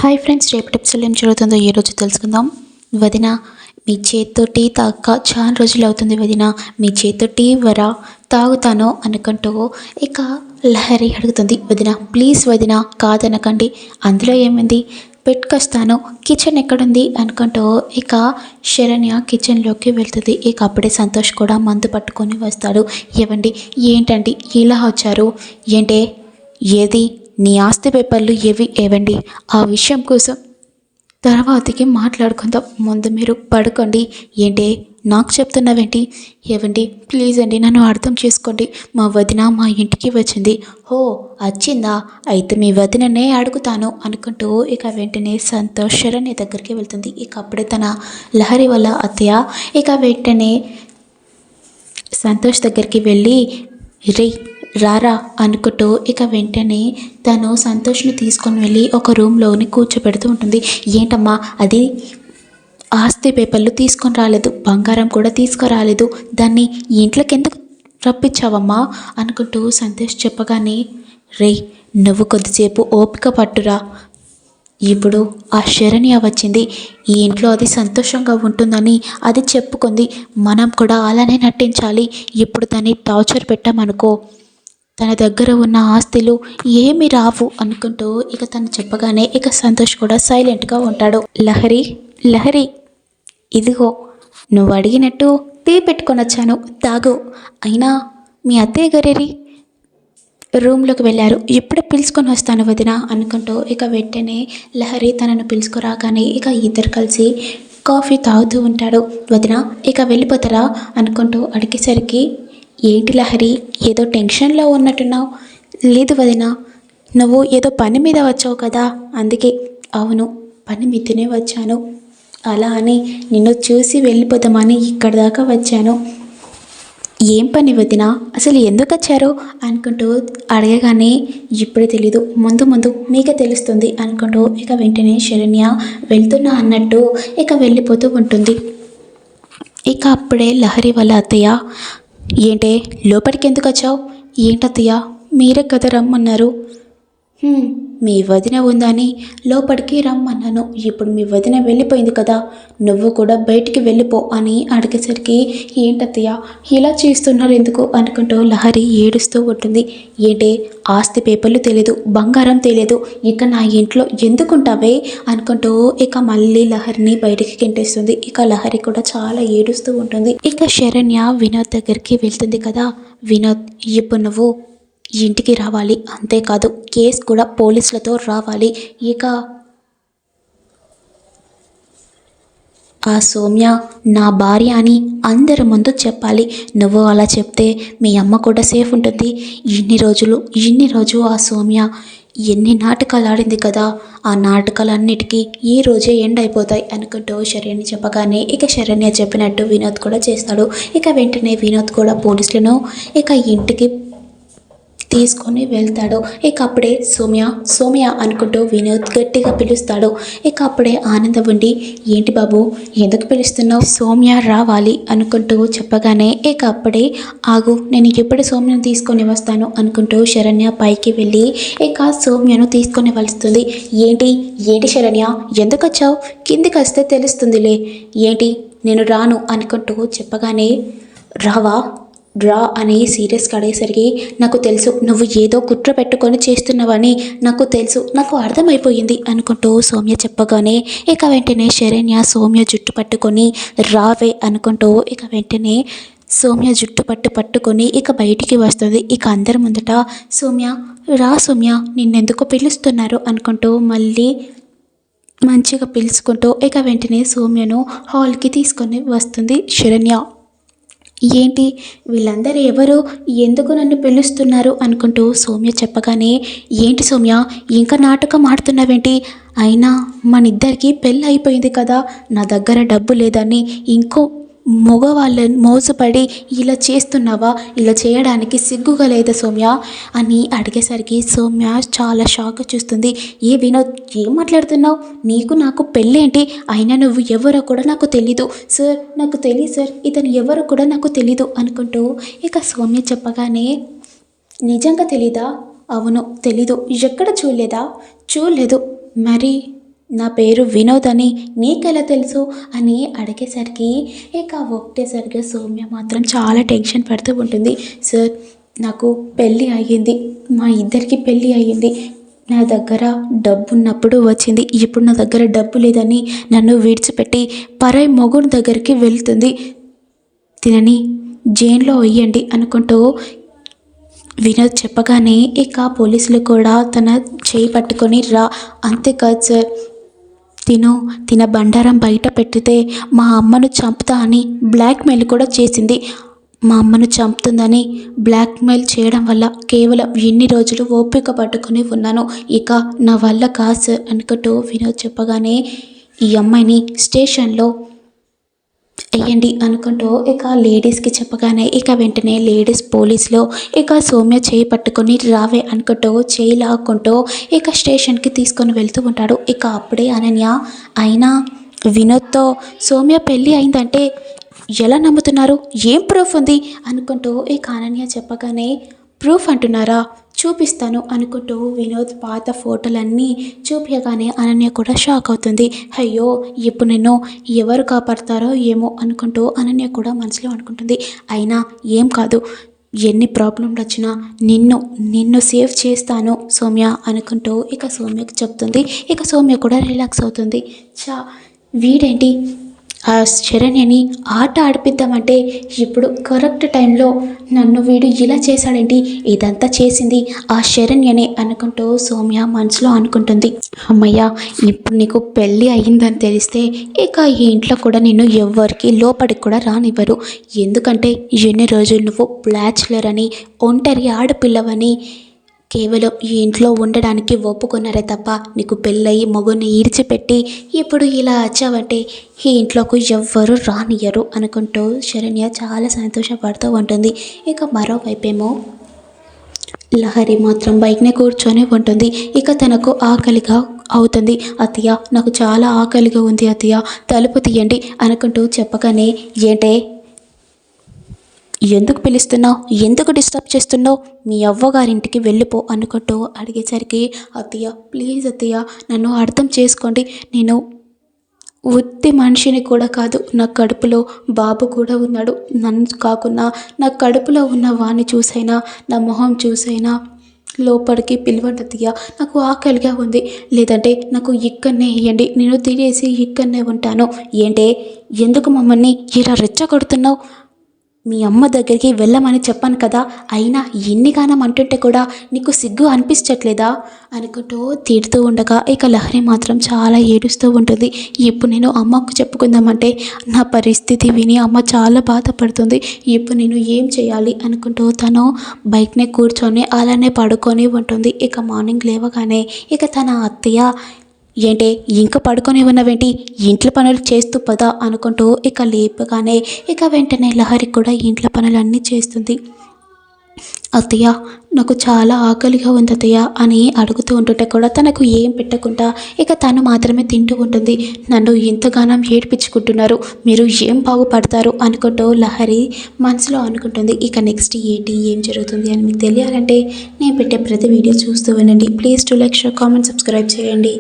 Hi friends, రేపటి ఎపిసోడ్లో ఏం జరుగుతుందో ఈరోజు తెలుసుకుందాం. వదిన, మీ చేత్తో టీ తాక్క చాలా రోజులు అవుతుంది వదిన, మీ చేత్తో టీ వరా తాగుతాను అనుకుంటూ ఇక లహరి అడుగుతుంది. వదిన ప్లీజ్ వదిన, కాదనకండి, అందులో ఏమైంది, పెట్టుకొస్తాను, కిచెన్ ఎక్కడుంది అనుకుంటూ ఇక శరణ్య కిచెన్లోకి వెళ్తుంది. ఇక అప్పుడే సంతోష్ కూడా మందు పట్టుకొని వస్తాడు. ఏవండి, ఏంటండి ఇలా వచ్చారు, ఏంటే, ఏది నీ ఆస్తి పేపర్లు ఏవండి, ఆ విషయం కోసం తర్వాతకి మాట్లాడుకుందాం, ముందు మీరు పడుకోండి. ఏంటి నాకు చెప్తున్నావేంటి, ఏవండి ప్లీజ్ అండి, నన్ను అర్థం చేసుకోండి, మా వదిన మా ఇంటికి వచ్చింది. హో వచ్చిందా, అయితే మీ వదిననే అడుగుతాను అనుకుంటూ ఇక వెంటనే సంతోష్ శరణ్య దగ్గరికి వెళ్తుంది. ఇక అప్పుడే తన లహరి వల్ల అత్తయ్య ఇక వెంటనే సంతోష్ దగ్గరికి వెళ్ళి రే రారా అనుకుంటూ ఇక వెంటనే తను సంతోష్ని తీసుకొని వెళ్ళి ఒక రూమ్లోని కూర్చోబెడుతూ ఉంటుంది. ఏంటమ్మా అది, ఆస్తి పేపర్లు తీసుకొని రాలేదు, బంగారం కూడా తీసుకురాలేదు, దాన్ని ఇంట్లోకి ఎందుకు రప్పించావమ్మా అనుకుంటూ సంతోష్ చెప్పగానే, రే నువ్వు కొద్దిసేపు ఓపిక పట్టురా, ఇప్పుడు ఆ శరణ్య వచ్చింది, ఈ ఇంట్లో అది సంతోషంగా ఉంటుందని అది చెప్పుకుంది, మనం కూడా అలానే నటించాలి. ఇప్పుడు దాన్ని టార్చర్ పెట్టామనుకో, తన దగ్గర ఉన్న ఆస్తులు ఏమి రావు అనుకుంటూ ఇక తను చెప్పగానే ఇక సంతోష్ కూడా సైలెంట్గా ఉంటాడు. లహరి, లహరి ఇదిగో నువ్వు అడిగినట్టు టీ పెట్టుకొని వచ్చాను, తాగు. అయినా మీ అత్తయ్య గారి రూమ్లోకి వెళ్ళారు, ఇప్పుడే పిలుచుకొని వస్తాను వదిన అనుకుంటూ ఇక వెంటనే లహరి తనను పిలుచుకురాగానే ఇక ఇద్దరు కలిసి కాఫీ తాగుతూ ఉంటాడు. వదిన ఇక వెళ్ళిపోతారా అనుకుంటూ అడిగేసరికి, ఏంటి లహరి ఏదో టెన్షన్లో ఉన్నట్టున్నావు. లేదు వదిన, నువ్వు ఏదో పని మీద వచ్చావు కదా అందుకే. అవును, పని మీదనే వచ్చాను, అలా అని నిన్ను చూసి వెళ్ళిపోదామని ఇక్కడి దాకా వచ్చాను. ఏం పని వదిన, అసలు ఎందుకు వచ్చారో అనుకుంటూ అడగగానే, ఇప్పుడు తెలీదు, ముందు ముందు మీకే తెలుస్తుంది అనుకుంటూ ఇక వెంటనే శరణ్య వెళ్తున్నా అన్నట్టు ఇక వెళ్ళిపోతూ ఉంటుంది. ఇక అప్పుడే లహరి వాళ్ళ అత్తయ్య, ఏంటే లోపలికి ఎందుకు వచ్చావు, ఏంటత్తయ్య మీరే కదా రమ్మన్నారు. మీ వదిన ఉందని లోపలికి రమ్మన్నాను, ఇప్పుడు మీ వదిన వెళ్ళిపోయింది కదా, నువ్వు కూడా బయటికి వెళ్ళిపో అని అడిగేసరికి, ఏంటత్తయ్య ఇలా చేస్తున్నారు ఎందుకు అనుకుంటూ లహరి ఏడుస్తూ ఉంటుంది. ఏంటే ఆస్తి పేపర్లు తెలియదు, బంగారం తెలియదు, ఇక నా ఇంట్లో ఎందుకుంటావే అనుకుంటూ ఇక మళ్ళీ లహరిని బయటికి గెంటేస్తుంది. ఇక లహరి కూడా చాలా ఏడుస్తూ ఉంటుంది. ఇక శరణ్య వినోద్ దగ్గరికి వెళ్తుంది కదా, వినోద్ ఇప్పుడు నువ్వు ఇంటికి రావాలి, అంతేకాదు కేసు కూడా పోలీసులతో రావాలి. ఇక ఆ సౌమ్య నా భార్య అని అందరి ముందు చెప్పాలి, నువ్వు అలా చెప్తే మీ అమ్మ కూడా సేఫ్ ఉంటుంది. ఇన్ని రోజు ఆ సౌమ్య ఎన్ని నాటకాలు ఆడింది కదా, ఆ నాటకాలన్నిటికీ ఈ రోజే ఎండ్ అయిపోతాయి అనుకుంటూ శరణ్య చెప్పగానే ఇక శరణ్య చెప్పినట్టు వినోద్ కూడా చేస్తాడు. ఇక వెంటనే వినోద్ కూడా పోలీసులను ఇక ఇంటికి తీసుకొని వెళ్తాడు. ఇక అప్పుడే సౌమ్య సౌమ్య అనుకుంటూ వినోద్ గట్టిగా పిలుస్తాడు. ఇక అప్పుడే ఆనందం ఉండి, ఏంటి బాబు ఎందుకు పిలుస్తున్నావు, సౌమ్య రావాలి అనుకుంటూ చెప్పగానే ఇక అప్పుడే, ఆగు నేను ఎప్పుడు సౌమ్యను తీసుకొని వస్తాను అనుకుంటూ శరణ్య పైకి వెళ్ళి ఇక సౌమ్యను తీసుకొని వస్తుంది. ఏంటి ఏంటి శరణ్య ఎందుకు వచ్చావు, కిందికి వస్తే తెలుస్తుందిలే, ఏంటి నేను రాను అనుకుంటూ చెప్పగానే, రావా డ్రా అని సీరియస్గా అడిగేసరికి, నాకు తెలుసు నువ్వు ఏదో కుట్ర పెట్టుకొని చేస్తున్నావని నాకు తెలుసు, నాకు అర్థమైపోయింది అనుకుంటూ సౌమ్య చెప్పగానే ఇక వెంటనే శరణ్య సౌమ్య జుట్టు పట్టుకొని రావే అనుకుంటూ ఇక వెంటనే సౌమ్య జుట్టు పట్టుకొని ఇక బయటికి వస్తుంది. ఇక అందరి ముందట, సౌమ్య రా సౌమ్య నిన్నెందుకు పిలుస్తున్నారు అనుకుంటూ మళ్ళీ మంచిగా పిలుచుకుంటూ ఇక వెంటనే సౌమ్యను హాల్కి తీసుకొని వస్తుంది శరణ్య. ఏంటి వీళ్ళందరూ ఎవరు, ఎందుకు నన్ను పిలుస్తున్నారు అనుకుంటూ సౌమ్య చెప్పగానే, ఏంటి సౌమ్య ఇంకా నాటకం ఆడుతున్నావేంటి, అయినా మన ఇద్దరికి పెళ్ళి అయిపోయింది కదా, నా దగ్గర డబ్బు లేదని ఇంకో మగవాళ్ళని మోసపడి ఇలా చేస్తున్నావా, ఇలా చేయడానికి సిగ్గుగా లేదా సౌమ్య అని అడిగేసరికి సౌమ్య చాలా షాక్గా చూస్తుంది. ఏ వినోద్ ఏం మాట్లాడుతున్నావు, నీకు నాకు పెళ్ళేంటి, అయినా నువ్వు ఎవరో కూడా నాకు తెలీదు సార్, నాకు తెలియదు సార్, ఇతను ఎవరో కూడా నాకు తెలీదు అనుకుంటూ ఇక సౌమ్య చెప్పగానే, నిజంగా తెలీదా, అవును తెలీదు, ఎక్కడ చూడలేదు, మరి నా పేరు వినోద్ అని నీకెలా తెలుసు అని అడిగేసరికి ఇక ఒకటేసరిగా సౌమ్య మాత్రం చాలా టెన్షన్ పడుతూ ఉంటుంది. సార్, నాకు పెళ్ళి అయ్యింది, మా ఇద్దరికి పెళ్ళి అయ్యింది. నా దగ్గర డబ్బు ఉన్నప్పుడు వచ్చింది, ఇప్పుడు నా దగ్గర డబ్బు లేదని నన్ను విడిచిపెట్టి పరాయి మొగుడు దగ్గరికి వెళ్తుంది. తినని జైల్లో వెయ్యండి అనుకుంటూ వినోద్ చెప్పగానే ఇక పోలీసులు కూడా తన చేయి పట్టుకొని రా, అంతేకాదు సార్, తిన బండారం బయట పెట్టితే మా అమ్మను చంపుతా అని బ్లాక్మెయిల్ కూడా చేసింది. మా అమ్మను చంపుతుందని బ్లాక్మెయిల్ చేయడం వల్ల కేవలం ఎన్ని రోజులు ఓపిక పట్టుకుని ఉన్నాను, ఇక నా వల్ల కాదు సార్ అనుకుంటూ వినోద్ చెప్పగానే ఈ అమ్మాయిని స్టేషన్లో వేయండి అనుకుంటూ ఇక లేడీస్కి చెప్పగానే ఇక వెంటనే లేడీస్ పోలీసులో ఇక సౌమ్య చేయి పట్టుకొని రావే అనుకుంటూ చేయి లాక్కుంటూ ఇక స్టేషన్కి తీసుకొని వెళ్తూ ఉంటాడు. ఇక అప్పుడే అనన్య, అయినా వినోద్తో సౌమ్య పెళ్ళి అయిందంటే ఎలా నమ్ముతున్నారు, ఏం ప్రూఫ్ ఉంది అనుకుంటూ ఇక అనన్య చెప్పగానే ప్రూఫ్ అంటున్నారా, చూపిస్తాను అనుకుంటూ వినోద్ పాత ఫోటోలన్నీ చూపించగానే అనన్య కూడా షాక్ అవుతుంది. అయ్యో, ఇప్పుడు నిన్ను ఎవరు కాపాడతారో ఏమో అనుకుంటూ అనన్య కూడా మనసులో అనుకుంటుంది. అయినా ఏం కాదు, ఎన్ని ప్రాబ్లంలు వచ్చినా నిన్ను సేవ్ చేస్తాను సౌమ్య అనుకుంటూ ఇక సౌమ్యకి చెప్తుంది. ఇక సౌమ్య కూడా రిలాక్స్ అవుతుంది. వీడేంటి ఆ శరణ్యని ఆట ఆడిపిద్దామంటే ఇప్పుడు కరెక్ట్ టైంలో నన్ను వీడు ఇలా చేశాడేంటి, ఇదంతా చేసింది ఆ శరణ్యనే అనుకుంటూ సౌమ్య మనసులో అనుకుంటుంది. అమ్మయ్య, ఇప్పుడు నీకు పెళ్ళి అయ్యిందని తెలిస్తే ఇక ఈ ఇంట్లో కూడా నిన్ను ఎవ్వరికి లోపలికి కూడా రానివ్వరు. ఎందుకంటే ఎన్ని రోజులు నువ్వు బ్యాచులర్ అని, ఒంటరి ఆడపిల్లవని కేవలం ఈ ఇంట్లో ఉండడానికి ఒప్పుకున్నారే తప్ప నీకు పెళ్ళయి మొగుని ఈడ్చిపెట్టి ఇప్పుడు ఇలా వచ్చావంటే ఈ ఇంట్లోకి ఎవ్వరూ రానియ్యరు అనుకుంటూ శరణ్య చాలా సంతోషపడుతూ ఉంటుంది. ఇక మరోవైపేమో లహరి మాత్రం బైక్నే కూర్చొని ఉంటుంది. ఇక తనకు ఆకలిగా అవుతుంది. అత్తయ్య, నాకు చాలా ఆకలిగా ఉంది అత్తయ్య, తలుపు తీయండి అనుకుంటూ చెప్పగానే ఏంటే, ఎందుకు పిలుస్తున్నావు, ఎందుకు డిస్టర్బ్ చేస్తున్నావు, మీ అవ్వగారింటికి వెళ్ళిపో అనుకుంటూ అడిగేసరికి అత్తయ్య ప్లీజ్ అత్తయ్య, నన్ను అర్థం చేసుకోండి, నేను ఉత్తి మనిషిని కూడా కాదు, నా కడుపులో బాబు కూడా ఉన్నాడు, నన్ను కాకుండా నా కడుపులో ఉన్న వాడిని చూసైనా నా మొహం చూసైనా లోపలికి పిలవండి అత్తయ్య, నాకు ఆకలిగా ఉంది, లేదంటే నాకు ఇక్కడనే ఇవ్వండి, నేను తినేసి ఇక్కడనే ఉంటాను. ఏంటే, ఎందుకు మమ్మల్ని ఇలా రెచ్చగొడుతున్నావు, మీ అమ్మ దగ్గరికి వెళ్ళమని చెప్పాను కదా, అయినా ఎన్నిగానం అంటుంటే కూడా నీకు సిగ్గు అనిపించట్లేదా అనుకుంటూ తిడుతూ ఉండగా ఇక లహరి మాత్రం చాలా ఏడుస్తూ ఉంటుంది. ఇప్పుడు నేను అమ్మకు చెప్పుకుందామంటే నా పరిస్థితి విని అమ్మ చాలా బాధపడుతుంది, ఇప్పుడు నేను ఏం చేయాలి అనుకుంటూ తను బైక్నే కూర్చొని అలానే పడుకొని ఉంటుంది. ఇక మార్నింగ్ లేవగానే ఇక తన అత్తయ్య, ఏంటే ఇంకా పడుకొని ఉన్నవేంటి, ఇంట్లో పనులు చేస్తూ పదా అనుకుంటూ ఇక లేపగానే ఇక వెంటనే లహరి కూడా ఇంట్లో పనులన్నీ చేస్తుంది. అత్తయ్య, నాకు చాలా ఆకలిగా ఉంది అత్తయ్య అని అడుగుతూ ఉంటుంటే కూడా తనకు ఏం పెట్టకుండా ఇక తను మాత్రమే తింటూ ఉంటుంది. నన్ను ఎంతగానో ఏడిపించుకుంటున్నారు, మీరు ఏం బాగుపడతారు అనుకుంటూ లహరి మనసులో అనుకుంటుంది. ఇక నెక్స్ట్ ఏంటి, ఏం జరుగుతుంది అని మీకు తెలియాలంటే నేను పెట్టే ప్రతి వీడియో చూస్తూ వినండి. Please to like, share, comment, subscribe చేయండి.